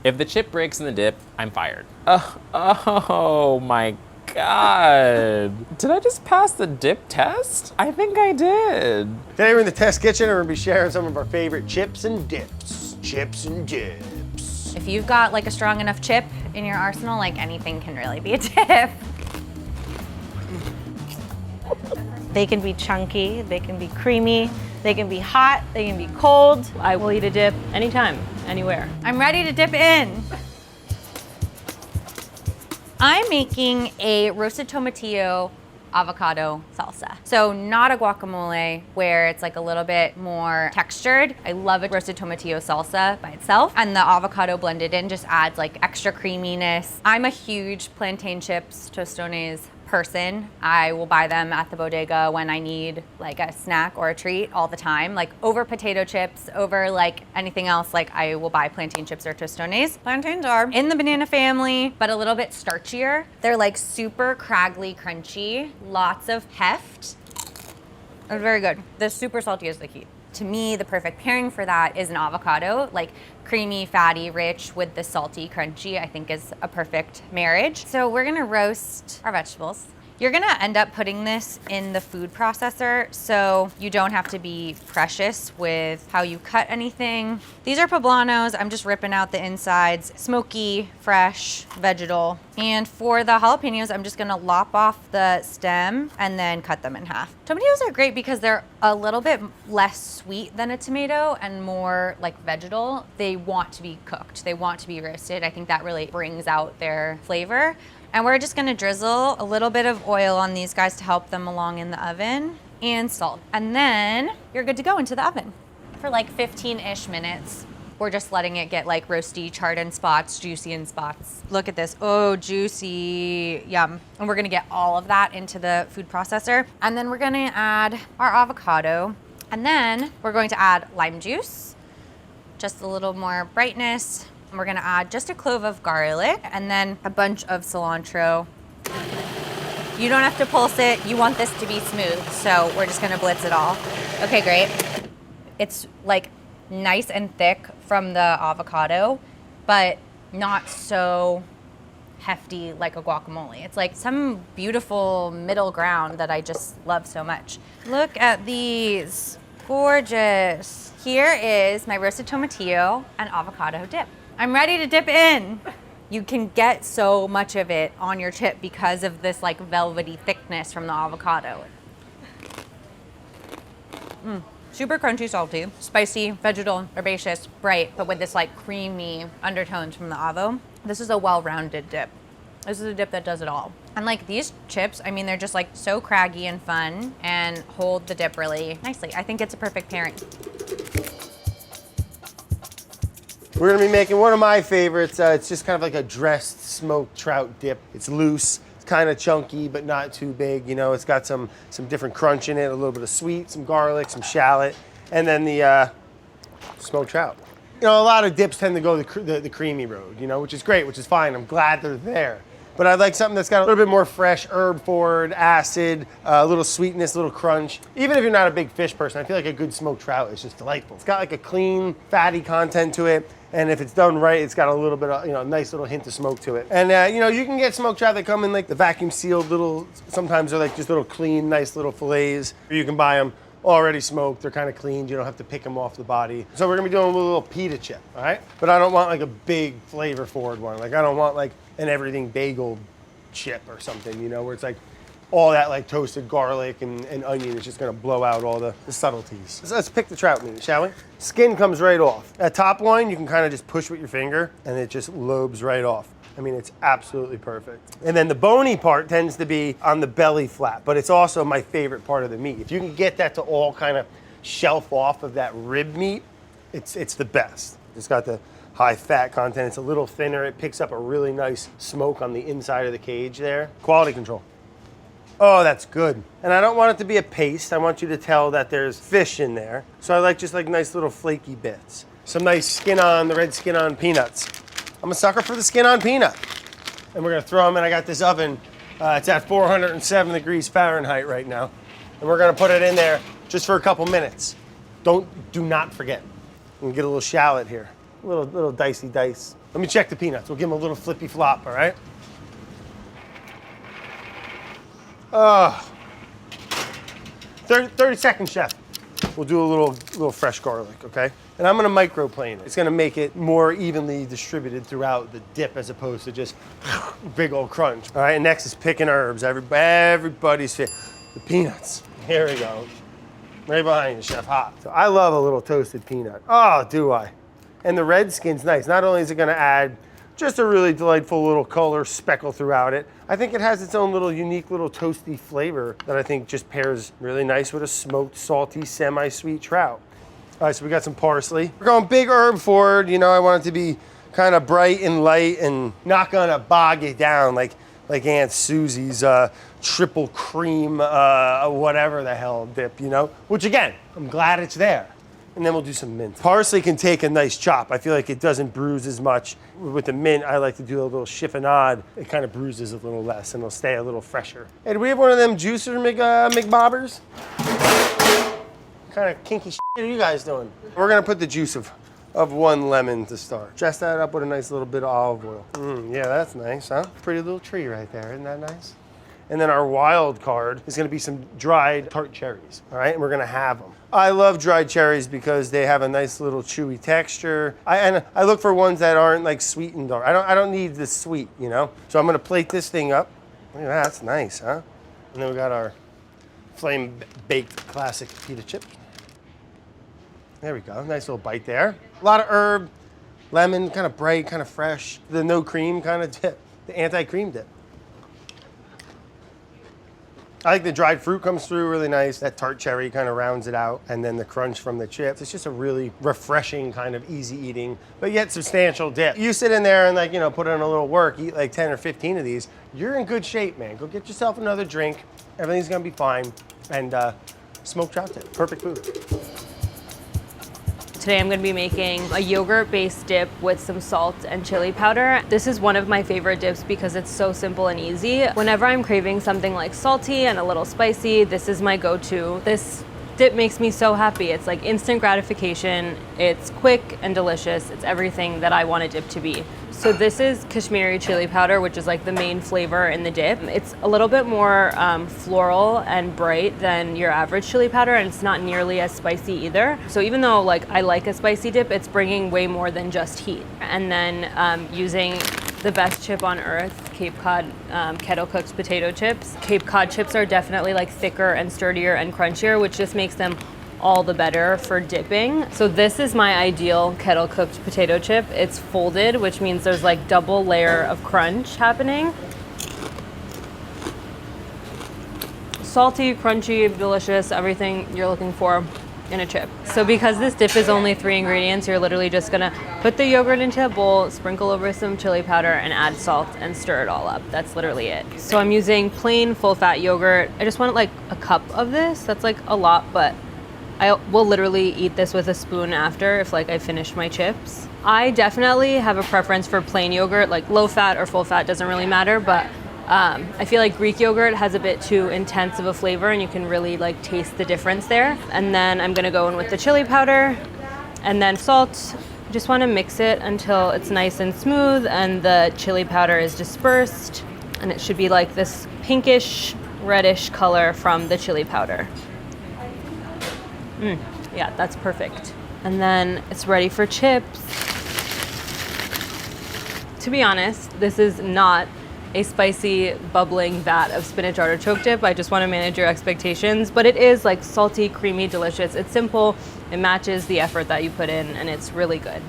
If the chip breaks in the dip, I'm fired. Oh my God. Did I just pass the dip test? I think I did. Today we're in the test kitchen and we're gonna be sharing some of our favorite chips and dips. Chips and dips. If you've got like a strong enough chip in your arsenal, like anything can really be a dip. They can be chunky, they can be creamy, they can be hot, they can be cold. I will eat a dip anytime, anywhere. I'm ready to dip in. I'm making a roasted tomatillo avocado salsa. So not a guacamole where it's like a little bit more textured. I love a roasted tomatillo salsa by itself, and the avocado blended in just adds like extra creaminess. I'm a huge plantain chips, tostones person. I will buy them at the bodega when I need like a snack or a treat all the time. Like over potato chips, over like anything else, like I will buy plantain chips or tostones. Plantains are in the banana family, but a little bit starchier. They're like super craggly, crunchy, lots of heft. They're very good. The super salty is the key. To me, the perfect pairing for that is an avocado, like creamy, fatty, rich with the salty, crunchy, I think is a perfect marriage. So we're gonna roast our vegetables. You're gonna end up putting this in the food processor, so you don't have to be precious with how you cut anything. These are poblanos. I'm just ripping out the insides. Smoky, fresh, vegetal. And for the jalapenos, I'm just gonna lop off the stem and then cut them in half. Tomatoes are great because they're a little bit less sweet than a tomato and more like vegetal. They want to be cooked. They want to be roasted. I think that really brings out their flavor. And we're just gonna drizzle a little bit of oil on these guys to help them along in the oven, and salt. And then you're good to go into the oven for like 15-ish minutes. We're just letting it get like roasty, charred in spots, juicy in spots. Look at this, oh, juicy, yum. And we're gonna get all of that into the food processor. And then we're gonna add our avocado. And then we're going to add lime juice, just a little more brightness. We're gonna add just a clove of garlic and then a bunch of cilantro. You don't have to pulse it. You want this to be smooth, so we're just gonna blitz it all. Okay, great. It's like nice and thick from the avocado, but not so hefty like a guacamole. It's like some beautiful middle ground that I just love so much. Look at these, gorgeous. Here is my roasted tomatillo and avocado dip. I'm ready to dip in. You can get so much of it on your chip because of this like velvety thickness from the avocado. Super crunchy, salty, spicy, vegetal, herbaceous, bright, but with this like creamy undertones from the avo. This is a well-rounded dip. This is a dip that does it all. And like these chips, I mean, they're just like so craggy and fun and hold the dip really nicely. I think it's a perfect pairing. We're gonna be making one of my favorites. It's just kind of like a dressed smoked trout dip. It's loose, it's kind of chunky, but not too big. You know, it's got some different crunch in it, a little bit of sweet, some garlic, some shallot, and then the smoked trout. You know, a lot of dips tend to go the creamy road, you know, which is great, which is fine. I'm glad they're there. But I like something that's got a little bit more fresh, herb forward, acid, a little sweetness, a little crunch. Even if you're not a big fish person, I feel like a good smoked trout is just delightful. It's got like a clean, fatty content to it. And if it's done right, it's got a little bit of, you know, a nice little hint of smoke to it. And, you know, you can get smoked trout that come in like the vacuum sealed little, sometimes they're like just little clean, nice little fillets. Or you can buy them already smoked. They're kind of cleaned. You don't have to pick them off the body. So we're gonna be doing a little pita chip, all right? But I don't want like a big flavor forward one. Like I don't want like an everything bagel chip or something, you know, where it's like all that like toasted garlic and onion is just gonna blow out all the subtleties. So let's pick the trout meat, shall we? Skin comes right off. That top line, you can kind of just push with your finger and it just lobes right off. I mean, it's absolutely perfect. And then the bony part tends to be on the belly flap, but it's also my favorite part of the meat. If you can get that to all kind of shelf off of that rib meat, it's the best. It's got the high fat content. It's a little thinner. It picks up a really nice smoke on the inside of the cage there. Quality control. Oh, that's good. And I don't want it to be a paste. I want you to tell that there's fish in there. So I like just like nice little flaky bits. Some nice skin on, the red skin on peanuts. I'm a sucker for the skin on peanut. And we're gonna throw them in. I got this oven. It's at 407 degrees Fahrenheit right now. And we're gonna put it in there just for a couple minutes. Do not forget. And get a little shallot here. A little dicey dice. Let me check the peanuts. We'll give them a little flippy flop, all right? 30 seconds, chef. We'll do a little fresh garlic, okay? And I'm gonna microplane it. It's gonna make it more evenly distributed throughout the dip as opposed to just big old crunch. All right, and next is picking herbs. Everybody's favorite. The peanuts. Here we go. Right behind you, chef, hot. So I love a little toasted peanut. Oh, do I? And the red skin's nice. Not only is it gonna add just a really delightful little color speckle throughout it, I think it has its own little unique little toasty flavor that I think just pairs really nice with a smoked, salty, semi-sweet trout. All right, so we got some parsley. We're going big herb forward. You know, I want it to be kind of bright and light and not gonna bog it down like Aunt Susie's triple cream, whatever the hell dip, you know? Which again, I'm glad it's there. And then we'll do some mint. Parsley can take a nice chop. I feel like it doesn't bruise as much. With the mint, I like to do a little chiffonade. It kind of bruises a little less and it'll stay a little fresher. Hey, do we have one of them juicer McBobbers? What kind of kinky shit are you guys doing? We're gonna put the juice of 1 lemon to start. Dress that up with a nice little bit of olive oil. Yeah, that's nice, huh? Pretty little tree right there, isn't that nice? And then our wild card is gonna be some dried tart cherries, all right? And we're gonna have them. I love dried cherries because they have a nice little chewy texture. And I look for ones that aren't like sweetened. Or I don't need the sweet, you know? So I'm gonna plate this thing up. Look at that, that's nice, huh? And then we got our flame baked classic pita chip. There we go, nice little bite there. A lot of herb, lemon, kind of bright, kind of fresh. The no cream kind of dip, the anti-cream dip. I like the dried fruit comes through really nice. That tart cherry kind of rounds it out. And then the crunch from the chips. It's just a really refreshing kind of easy eating, but yet substantial dip. You sit in there and like, you know, put in a little work, eat like 10 or 15 of these, you're in good shape, man. Go get yourself another drink. Everything's gonna be fine. And smoked trout dip, perfect food. Today I'm going to be making a yogurt-based dip with some salt and chili powder. This is one of my favorite dips because it's so simple and easy. Whenever I'm craving something like salty and a little spicy, this is my go-to. This dip makes me so happy. It's like instant gratification. It's quick and delicious. It's everything that I want a dip to be. So this is Kashmiri chili powder, which is like the main flavor in the dip. It's a little bit more floral and bright than your average chili powder, and it's not nearly as spicy either. So even though like I like a spicy dip, it's bringing way more than just heat. And then using the best chip on earth, Cape Cod kettle cooked potato chips. Cape Cod chips are definitely like thicker and sturdier and crunchier, which just makes them all the better for dipping. So this is my ideal kettle cooked potato chip. It's folded, which means there's like double layer of crunch happening. Salty, crunchy, delicious, everything you're looking for in a chip. So because this dip is only 3 ingredients, you're literally just gonna put the yogurt into a bowl, sprinkle over some chili powder, and add salt and stir it all up. That's literally it. So I'm using plain full fat yogurt. I just want like a cup of this. That's like a lot, but I will literally eat this with a spoon after if like I finish my chips. I definitely have a preference for plain yogurt, like low fat or full fat, doesn't really matter, but I feel like Greek yogurt has a bit too intense of a flavor and you can really like taste the difference there. And then I'm gonna go in with the chili powder and then salt. Just wanna mix it until it's nice and smooth and the chili powder is dispersed, and it should be like this pinkish, reddish color from the chili powder. Yeah, that's perfect. And then it's ready for chips. To be honest, this is not a spicy, bubbling vat of spinach artichoke dip. I just want to manage your expectations, but it is like salty, creamy, delicious. It's simple, it matches the effort that you put in, and it's really good.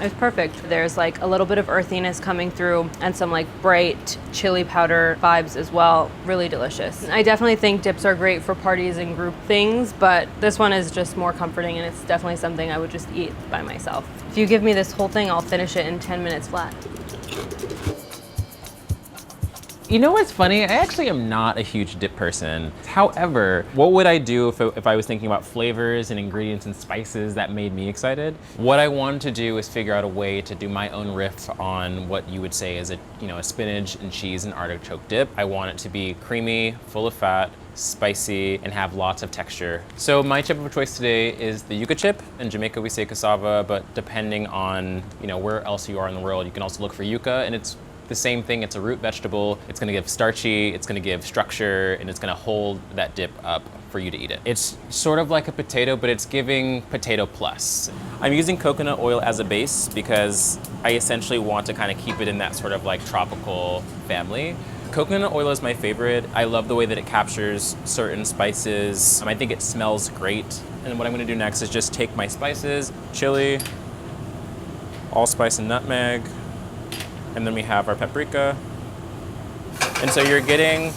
It's perfect. There's like a little bit of earthiness coming through and some like bright chili powder vibes as well. Really delicious. I definitely think dips are great for parties and group things, but this one is just more comforting and it's definitely something I would just eat by myself. If you give me this whole thing, I'll finish it in 10 minutes flat. You know what's funny? I actually am not a huge dip person. However, what would I do if I was thinking about flavors and ingredients and spices that made me excited? What I wanted to do is figure out a way to do my own riff on what you would say is a spinach and cheese and artichoke dip. I want it to be creamy, full of fat, spicy, and have lots of texture. So my chip of choice today is the yuca chip. In Jamaica we say cassava, but depending on where else you are in the world, you can also look for yuca, and it's the same thing. It's a root vegetable. It's gonna give starchy, it's gonna give structure, and it's gonna hold that dip up for you to eat it. It's sort of like a potato, but it's giving potato plus. I'm using coconut oil as a base because I essentially want to kind of keep it in that sort of like tropical family. Coconut oil is my favorite. I love the way that it captures certain spices. I think it smells great. And what I'm gonna do next is just take my spices, chili, allspice and nutmeg, and then we have our paprika. And so you're getting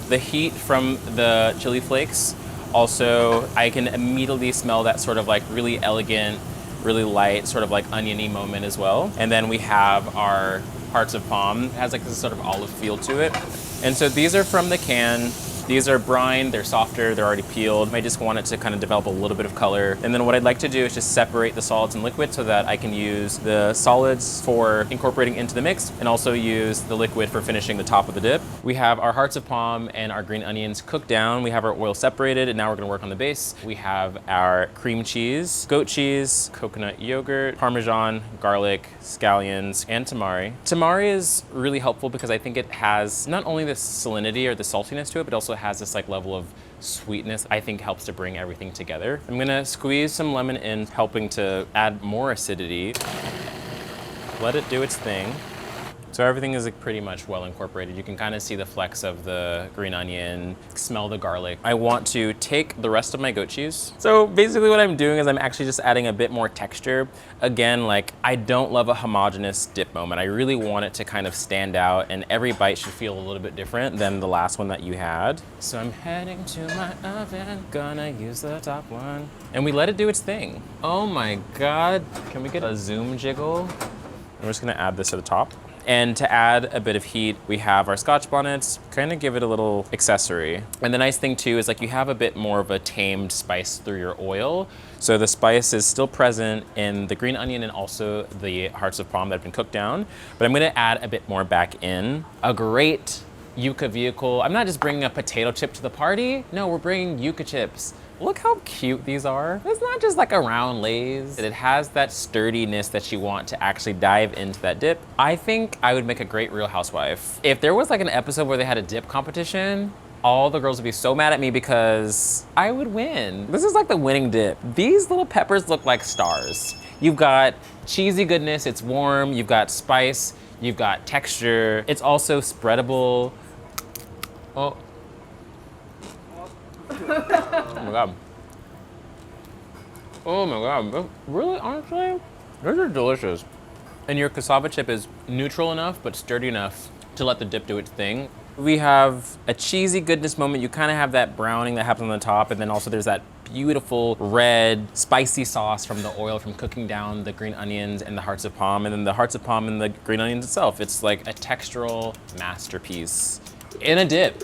the heat from the chili flakes. Also, I can immediately smell that sort of like really elegant, really light, sort of like oniony moment as well. And then we have our hearts of palm. It has like this sort of olive feel to it. And so these are from the can. These are brined, they're softer, they're already peeled. I just want it to kind of develop a little bit of color. And then what I'd like to do is just separate the solids and liquid so that I can use the solids for incorporating into the mix and also use the liquid for finishing the top of the dip. We have our hearts of palm and our green onions cooked down. We have our oil separated, and now we're gonna work on the base. We have our cream cheese, goat cheese, coconut yogurt, Parmesan, garlic, scallions, and tamari. Tamari is really helpful because I think it has not only the salinity or the saltiness to it, but also has this like level of sweetness I think helps to bring everything together. I'm gonna squeeze some lemon in, helping to add more acidity. Let it do its thing. So everything is like pretty much well incorporated. You can kind of see the flecks of the green onion, smell the garlic. I want to take the rest of my goat cheese. So basically what I'm doing is I'm actually just adding a bit more texture. Again, like I don't love a homogeneous dip moment. I really want it to kind of stand out, and every bite should feel a little bit different than the last one that you had. So I'm heading to my oven, gonna use the top one. And we let it do its thing. Oh my God, can we get a zoom jiggle? I'm just gonna add this to the top. And to add a bit of heat, we have our Scotch bonnets, kind of give it a little accessory. And the nice thing too is like you have a bit more of a tamed spice through your oil. So the spice is still present in the green onion and also the hearts of palm that have been cooked down. But I'm gonna add a bit more back in. A great yuca vehicle. I'm not just bringing a potato chip to the party. No, we're bringing yuca chips. Look how cute these are. It's not just like a round Lay's. It has that sturdiness that you want to actually dive into that dip. I think I would make a great Real Housewife. If there was like an episode where they had a dip competition, all the girls would be so mad at me because I would win. This is like the winning dip. These little peppers look like stars. You've got cheesy goodness, it's warm, you've got spice, you've got texture. It's also spreadable. Oh. Oh my God. Oh my God. Really, honestly, those are delicious. And your cassava chip is neutral enough, but sturdy enough to let the dip do its thing. We have a cheesy goodness moment. You kind of have that browning that happens on the top, and then also there's that beautiful red spicy sauce from the oil from cooking down the green onions and the hearts of palm, and then the hearts of palm and the green onions itself. It's like a textural masterpiece in a dip.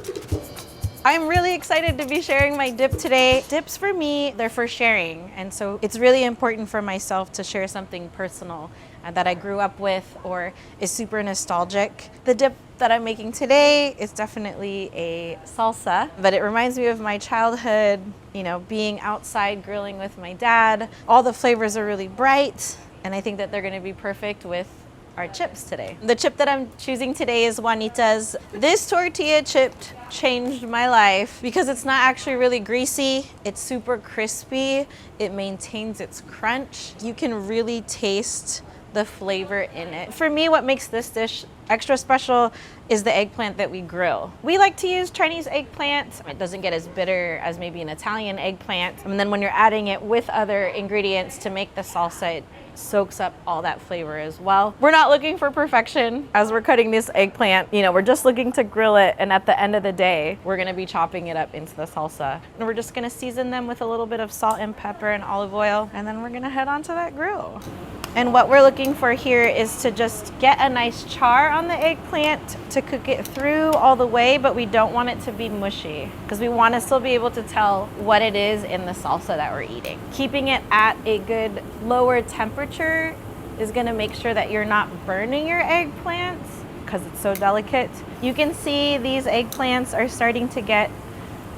I'm really excited to be sharing my dip today. Dips for me, they're for sharing. And so it's really important for myself to share something personal that I grew up with or is super nostalgic. The dip that I'm making today is definitely a salsa, but it reminds me of my childhood, being outside grilling with my dad. All the flavors are really bright, and I think that they're gonna be perfect with our chips today. The chip that I'm choosing today is Juanita's. This tortilla chip changed my life because it's not actually really greasy. It's super crispy. It maintains its crunch. You can really taste the flavor in it. For me, what makes this dish extra special is the eggplant that we grill. We like to use Chinese eggplant. It doesn't get as bitter as maybe an Italian eggplant. And then when you're adding it with other ingredients to make the salsa, it soaks up all that flavor as well. We're not looking for perfection as we're cutting this eggplant. We're just looking to grill it, and at the end of the day, we're gonna be chopping it up into the salsa. And we're just gonna season them with a little bit of salt and pepper and olive oil, and then we're gonna head on to that grill. And what we're looking for here is to just get a nice char on the eggplant to cook it through all the way, but we don't want it to be mushy because we want to still be able to tell what it is in the salsa that we're eating. Keeping it at a good lower temperature is going to make sure that you're not burning your eggplants because it's so delicate. You can see these eggplants are starting to get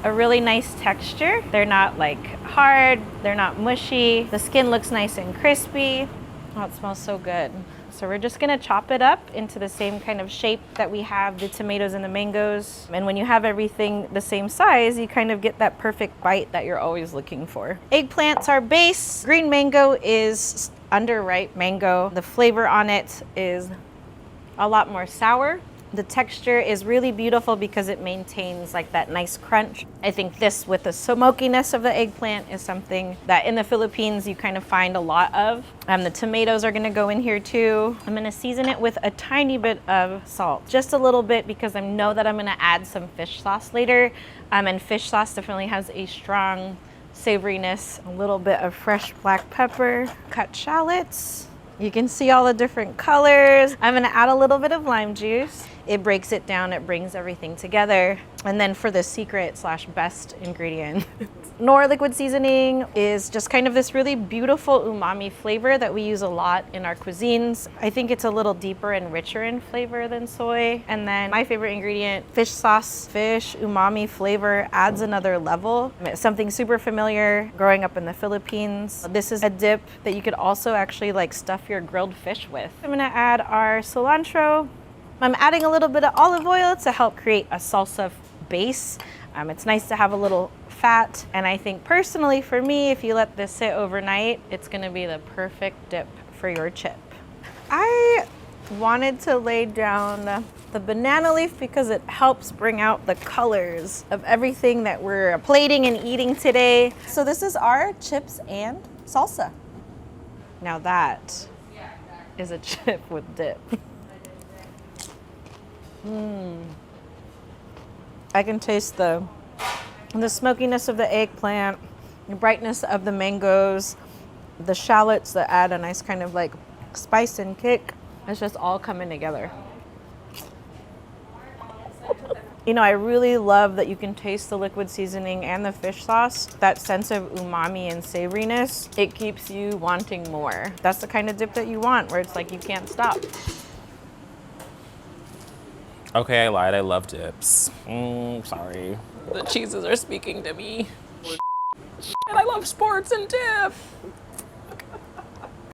a really nice texture. They're not like hard, they're not mushy. The skin looks nice and crispy. Oh, it smells so good. So we're just gonna chop it up into the same kind of shape that we have the tomatoes and the mangoes. And when you have everything the same size, you kind of get that perfect bite that you're always looking for. Eggplant's our base. Green mango is underripe mango. The flavor on it is a lot more sour. The texture is really beautiful because it maintains like that nice crunch. I think this with the smokiness of the eggplant is something that in the Philippines you kind of find a lot of. The tomatoes are gonna go in here too. I'm gonna season it with a tiny bit of salt, just a little bit because I know that I'm gonna add some fish sauce later. And fish sauce definitely has a strong savoriness. A little bit of fresh black pepper, cut shallots. You can see all the different colors. I'm gonna add a little bit of lime juice. It breaks it down, it brings everything together. And then for the secret / best ingredient, Knorr liquid seasoning is just kind of this really beautiful umami flavor that we use a lot in our cuisines. I think it's a little deeper and richer in flavor than soy. And then my favorite ingredient, fish sauce. Fish umami flavor adds another level. It's something super familiar growing up in the Philippines. This is a dip that you could also actually like stuff your grilled fish with. I'm gonna add our cilantro. I'm adding a little bit of olive oil to help create a salsa base. It's nice to have a little fat, and I think personally for me, if you let this sit overnight, it's gonna be the perfect dip for your chip. I wanted to lay down the banana leaf because it helps bring out the colors of everything that we're plating and eating today. So this is our chips and salsa. Now that is a chip with dip. I can taste the smokiness of the eggplant, the brightness of the mangoes, the shallots that add a nice kind of like spice and kick. It's just all coming together. You know, I really love that you can taste the liquid seasoning and the fish sauce. That sense of umami and savoriness, it keeps you wanting more. That's the kind of dip that you want, where it's like you can't stop. Okay, I lied. I love dips. Sorry. The cheeses are speaking to me. And I love sports and dip.